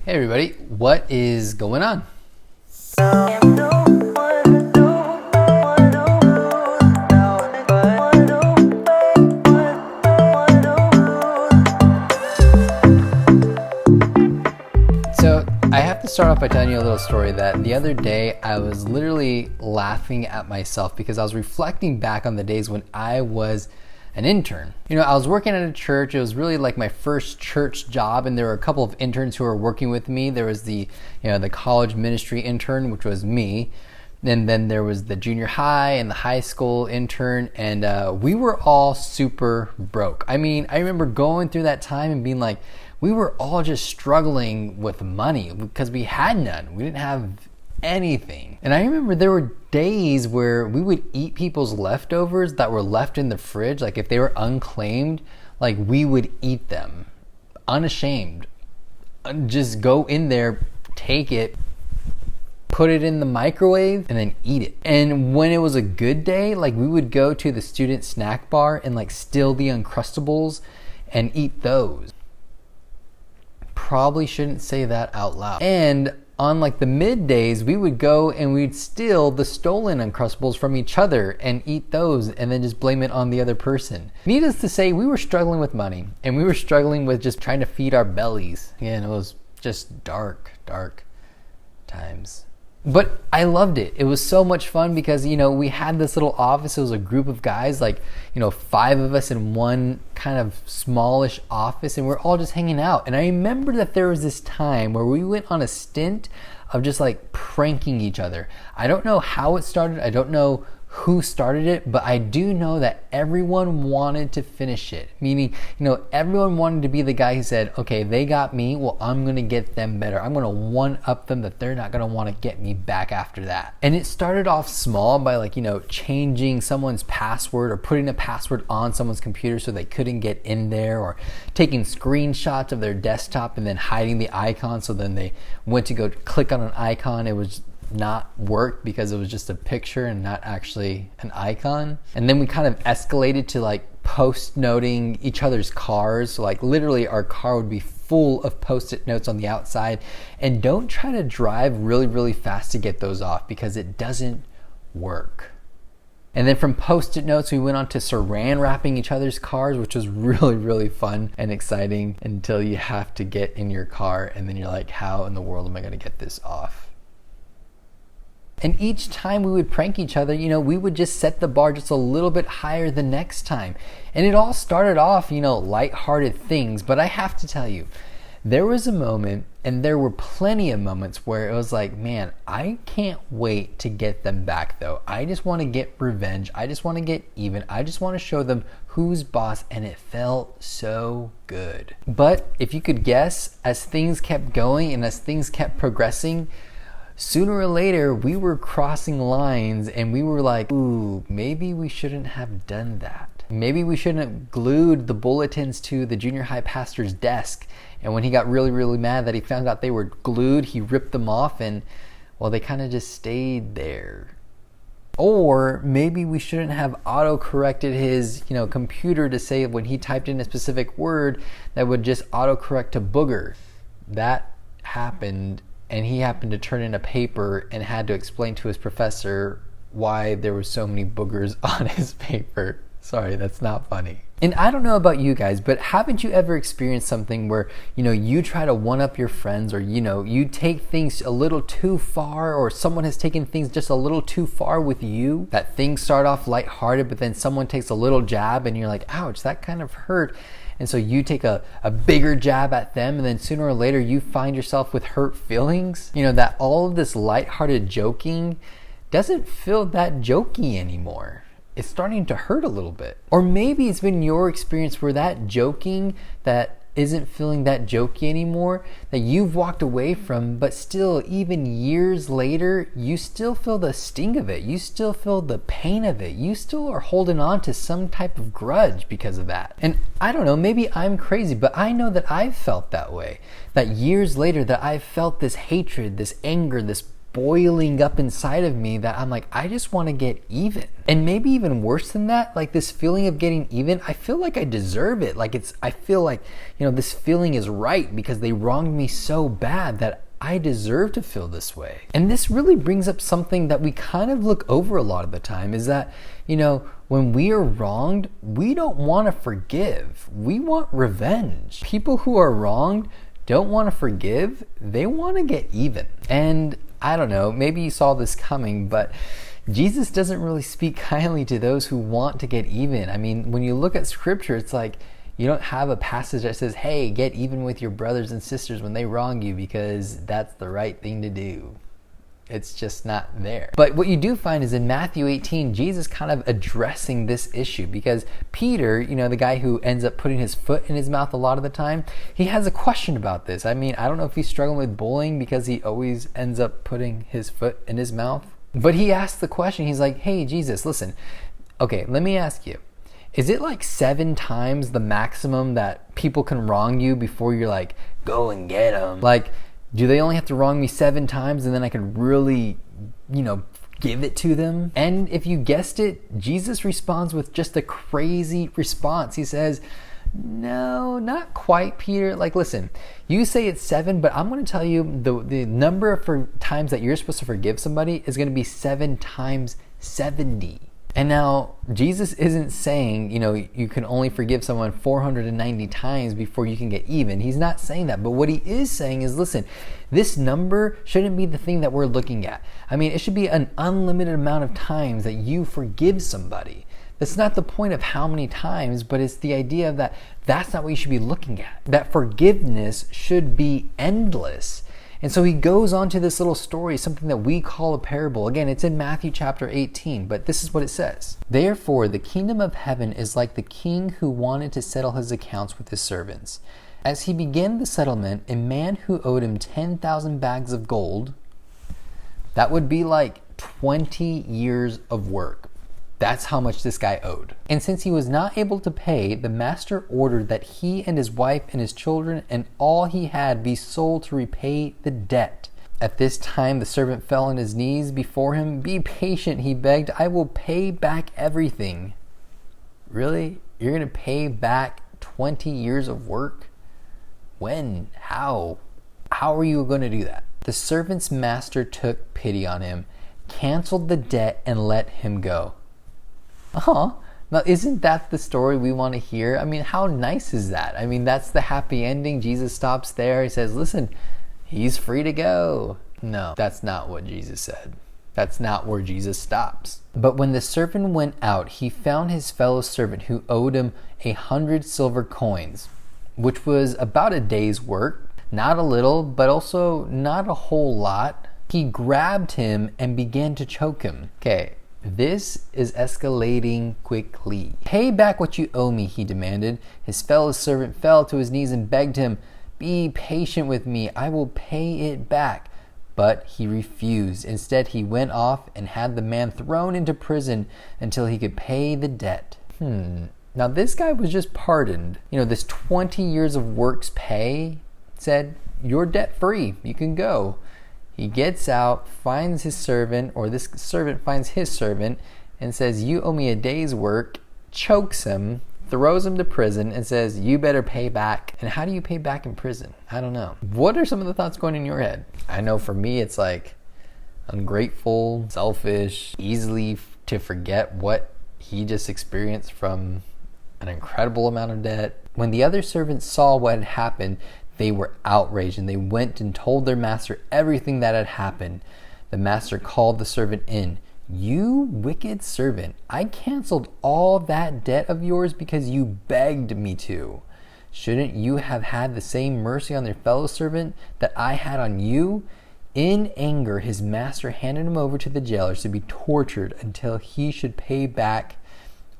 Hey everybody, what is going on? So I have to start off by telling you a little story that the other day I was literally laughing at myself because I was reflecting back on the days when I was an intern. You know, I was working at a church. It was really like my first church job, and there were a couple of interns who were working with me. There was the college ministry intern, which was me. And then there was the junior high and the high school intern, and we were all super broke. I mean, I remember going through that time and being like, we were all just struggling with money because we had none. We didn't have anything. And I remember there were days where we would eat people's leftovers that were left in the fridge. Like if they were unclaimed, like we would eat them unashamed. Just go in there, take it, put it in the microwave, and then eat it. And when it was a good day, like we would go to the student snack bar and like steal the Uncrustables and eat those. Probably shouldn't say that out loud. And on like the middays, we would go and we'd steal the stolen Uncrustables from each other and eat those and then just blame it on the other person. Needless to say, we were struggling with money and we were struggling with just trying to feed our bellies. And it was just dark times. But I loved it. It was so much fun because, we had this little office. It was a group of guys, like, 5 of us in one kind of smallish office, and we're all just hanging out. And I remember that there was this time where we went on a stint of just like pranking each other. I don't know how it started. I don't know who started it, but I do know that everyone wanted to finish it. Meaning, everyone wanted to be the guy who said, okay, they got me, well, I'm going to get them better. I'm going to one-up them that they're not going to want to get me back after that. And it started off small by changing someone's password or putting a password on someone's computer so they couldn't get in there, or taking screenshots of their desktop and then hiding the icon, so then they went to go click on an icon. It was not worked because it was just a picture and not actually an icon. And then we kind of escalated to like post noting each other's cars. So like literally our car would be full of post-it notes on the outside. And don't try to drive really fast to get those off because it doesn't work. And then from post-it notes, we went on to saran wrapping each other's cars, which was really fun and exciting until you have to get in your car and then you're like, how in the world am I going to get this off? And each time we would prank each other, we would just set the bar just a little bit higher the next time. And it all started off, lighthearted things. But I have to tell you, there was a moment, and there were plenty of moments where it was like, man, I can't wait to get them back though. I just want to get revenge. I just want to get even. I just want to show them who's boss, and it felt so good. But if you could guess, as things kept going and as things kept progressing, sooner or later, we were crossing lines and we were like, ooh, maybe we shouldn't have done that. Maybe we shouldn't have glued the bulletins to the junior high pastor's desk. And when he got really mad that he found out they were glued, he ripped them off and, well, they kind of just stayed there. Or maybe we shouldn't have auto-corrected his, computer to say when he typed in a specific word that would just auto-correct to booger. That happened. And he happened to turn in a paper and had to explain to his professor why there were so many boogers on his paper. Sorry, that's not funny. And I don't know about you guys, but haven't you ever experienced something where, you try to one-up your friends, or, you take things a little too far, or someone has taken things just a little too far with you? That things start off lighthearted, but then someone takes a little jab and you're like, ouch, that kind of hurt. And so you take a bigger jab at them, and then sooner or later you find yourself with hurt feelings. That all of this lighthearted joking doesn't feel that jokey anymore. It's starting to hurt a little bit. Or maybe it's been your experience where that joking that isn't feeling that jokey anymore, that you've walked away from, but still, even years later, you still feel the sting of it. You still feel the pain of it. You still are holding on to some type of grudge because of that. And I don't know, maybe I'm crazy, but I know that I've felt that way. That years later, that I've felt this hatred, this anger, this boiling up inside of me that I'm like, I just want to get even. And maybe even worse than that, like this feeling of getting even, I feel like I deserve it. I feel like, this feeling is right because they wronged me so bad that I deserve to feel this way. And this really brings up something that we kind of look over a lot of the time, is that, when we are wronged, we don't want to forgive. We want revenge. People who are wronged don't want to forgive. They want to get even. And I don't know, maybe you saw this coming, but Jesus doesn't really speak kindly to those who want to get even. I mean, when you look at scripture, it's like, you don't have a passage that says, hey, get even with your brothers and sisters when they wrong you because that's the right thing to do. It's just not there. But what you do find is in Matthew 18, Jesus kind of addressing this issue, because Peter, the guy who ends up putting his foot in his mouth a lot of the time, he has a question about this. I mean, I don't know if he's struggling with bullying because he always ends up putting his foot in his mouth. But he asks the question, he's like, hey, Jesus, listen, okay, let me ask you. Is it like 7 times the maximum that people can wrong you before you're like, go and get them? Like, do they only have to wrong me 7 times and then I can really, give it to them? And if you guessed it, Jesus responds with just a crazy response. He says, no, not quite, Peter. Like, listen, you say it's 7, but I'm going to tell you the number of times that you're supposed to forgive somebody is going to be 7 times 70. And now, Jesus isn't saying, you can only forgive someone 490 times before you can get even. He's not saying that. But what he is saying is, listen, this number shouldn't be the thing that we're looking at. I mean, it should be an unlimited amount of times that you forgive somebody. That's not the point of how many times, but it's the idea that that's not what you should be looking at. That forgiveness should be endless. And so he goes on to this little story, something that we call a parable. Again, it's in Matthew chapter 18, but this is what it says. Therefore, the kingdom of heaven is like the king who wanted to settle his accounts with his servants. As he began the settlement, a man who owed him 10,000 bags of gold, that would be like 20 years of work. That's how much this guy owed. And since he was not able to pay, the master ordered that he and his wife and his children and all he had be sold to repay the debt. At this time, the servant fell on his knees before him. Be patient, he begged. I will pay back everything. Really? You're going to pay back 20 years of work? When? How? How are you going to do that? The servant's master took pity on him, canceled the debt, and let him go. Now, isn't that the story we want to hear? I mean, how nice is that? I mean, that's the happy ending. Jesus stops there. He says, listen, he's free to go. No, that's not what Jesus said. That's not where Jesus stops. But when the servant went out, he found his fellow servant who owed him 100 silver coins, which was about a day's work. Not a little, but also not a whole lot. He grabbed him and began to choke him. Okay. This is escalating quickly. Pay back what you owe me, he demanded. His fellow servant fell to his knees and begged him, be patient with me, I will pay it back. But he refused. Instead, he went off and had the man thrown into prison until he could pay the debt. Now this guy was just pardoned. This 20 years of work's pay said, you're debt free, you can go. He gets out, finds his servant, or this servant finds his servant, and says, you owe me a day's work, chokes him, throws him to prison, and says, you better pay back. And how do you pay back in prison? I don't know. What are some of the thoughts going in your head? I know for me, it's like ungrateful, selfish, easily to forget what he just experienced from an incredible amount of debt. When the other servants saw what had happened, they were outraged and they went and told their master everything that had happened. The master called the servant in. You wicked servant, I canceled all that debt of yours because you begged me to. Shouldn't you have had the same mercy on their fellow servant that I had on you? In anger, his master handed him over to the jailers to be tortured until he should pay back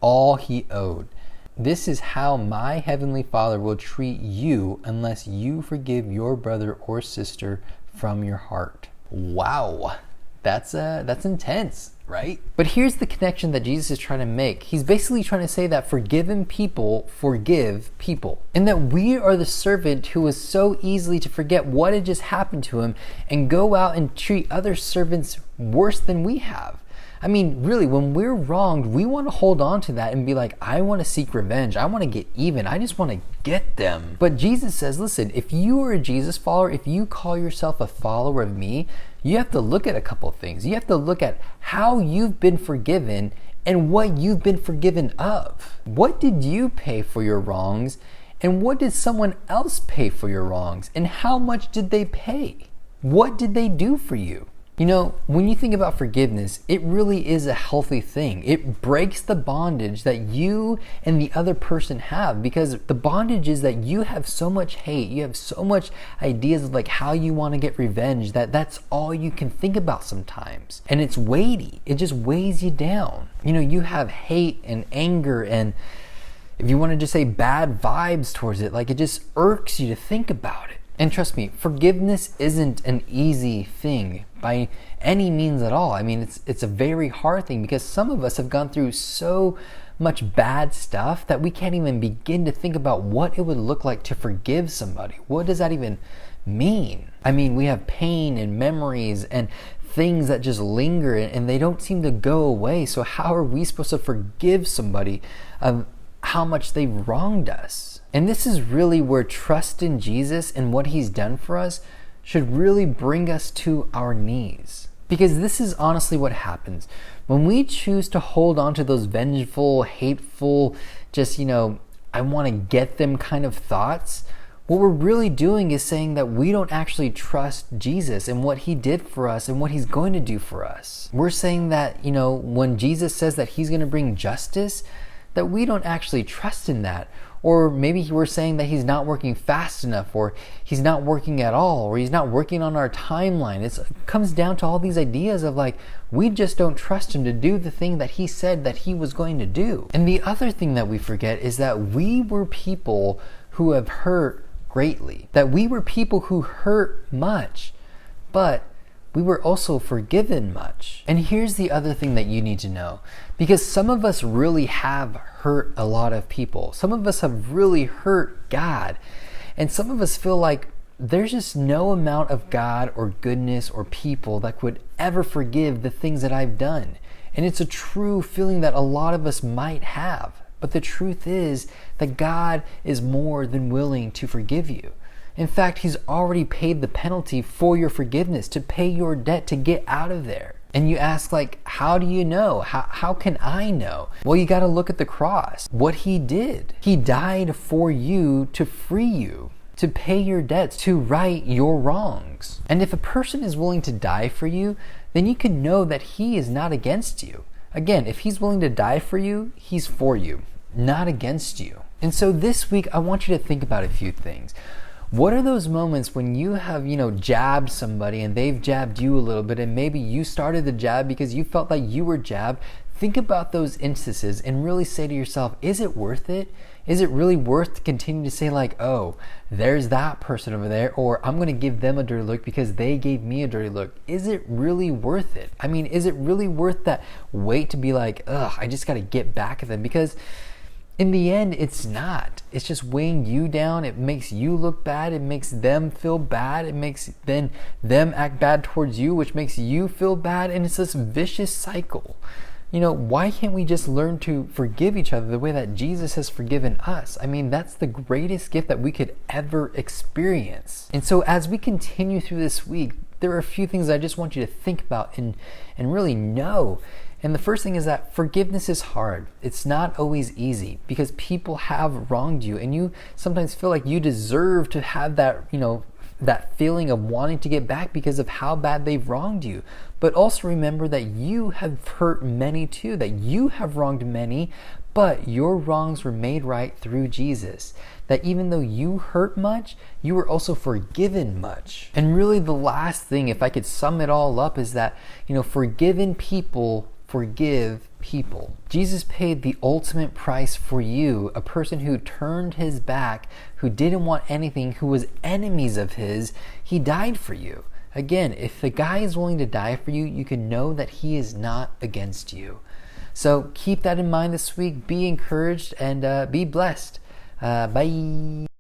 all he owed. This is how my heavenly Father will treat you unless you forgive your brother or sister from your heart. Wow, that's intense, right? But here's the connection that Jesus is trying to make. He's basically trying to say that forgiven people forgive people, and that we are the servant who was so easily to forget what had just happened to him and go out and treat other servants worse than we have. I mean, really, when we're wronged, we want to hold on to that and be like, I want to seek revenge. I want to get even. I just want to get them. But Jesus says, listen, if you are a Jesus follower, if you call yourself a follower of me, you have to look at a couple of things. You have to look at how you've been forgiven and what you've been forgiven of. What did you pay for your wrongs? And what did someone else pay for your wrongs? And how much did they pay? What did they do for you? You know, when you think about forgiveness, it really is a healthy thing. It breaks the bondage that you and the other person have, because the bondage is that you have so much hate, you have so much ideas of like how you want to get revenge, that's all you can think about sometimes. And it's weighty. It just weighs you down. You know, you have hate and anger and, if you want to just say, bad vibes towards it, like it just irks you to think about it. And trust me, forgiveness isn't an easy thing by any means at all. I mean, it's a very hard thing, because some of us have gone through so much bad stuff that we can't even begin to think about what it would look like to forgive somebody. What does that even mean? I mean, we have pain and memories and things that just linger and they don't seem to go away. So how are we supposed to forgive somebody of how much they've wronged us? And this is really where trust in Jesus and what he's done for us should really bring us to our knees. Because this is honestly what happens. When we choose to hold on to those vengeful, hateful, just, I want to get them kind of thoughts, what we're really doing is saying that we don't actually trust Jesus and what he did for us and what he's going to do for us. We're saying that, when Jesus says that he's going to bring justice, that we don't actually trust in that. Or maybe we're saying that he's not working fast enough, or he's not working at all, or he's not working on our timeline. It comes down to all these ideas of like, we just don't trust him to do the thing that he said that he was going to do. And the other thing that we forget is that we were people who have hurt greatly, that we were people who hurt much, but we were also forgiven much. And here's the other thing that you need to know, because some of us really have hurt a lot of people. Some of us have really hurt God. And some of us feel like there's just no amount of God or goodness or people that could ever forgive the things that I've done. And it's a true feeling that a lot of us might have. But the truth is that God is more than willing to forgive you. In fact, he's already paid the penalty for your forgiveness, to pay your debt, to get out of there. And you ask, like, how do you know? How can I know? Well, you got to look at the cross, what he did. He died for you to free you, to pay your debts, to right your wrongs. And if a person is willing to die for you, then you can know that he is not against you. Again, if he's willing to die for you, he's for you, not against you. And so this week, I want you to think about a few things. What are those moments when you have, jabbed somebody and they've jabbed you a little bit, and maybe you started the jab because you felt like you were jabbed? Think about those instances and really say to yourself, is it worth it? Is it really worth to continue to say like, oh, there's that person over there, or I'm going to give them a dirty look because they gave me a dirty look? Is it really worth it? I mean, is it really worth that weight to be like, ugh, I just got to get back at them? Because in the end, it's not. It's just weighing you down. It makes you look bad. It makes them feel bad. It makes then them act bad towards you, which makes you feel bad. And it's this vicious cycle. Why can't we just learn to forgive each other the way that Jesus has forgiven us? I mean, that's the greatest gift that we could ever experience. And so as we continue through this week, there are a few things I just want you to think about and really know. And the first thing is that forgiveness is hard. It's not always easy, because people have wronged you, and you sometimes feel like you deserve to have that, that feeling of wanting to get back because of how bad they've wronged you. But also remember that you have hurt many too, that you have wronged many, but your wrongs were made right through Jesus. That even though you hurt much, you were also forgiven much. And really the last thing, if I could sum it all up, is that, forgiven people forgive people. Jesus paid the ultimate price for you, a person who turned his back, who didn't want anything, who was enemies of his. He died for you. Again, if the guy is willing to die for you, you can know that he is not against you. So keep that in mind this week. Be encouraged and be blessed. Bye.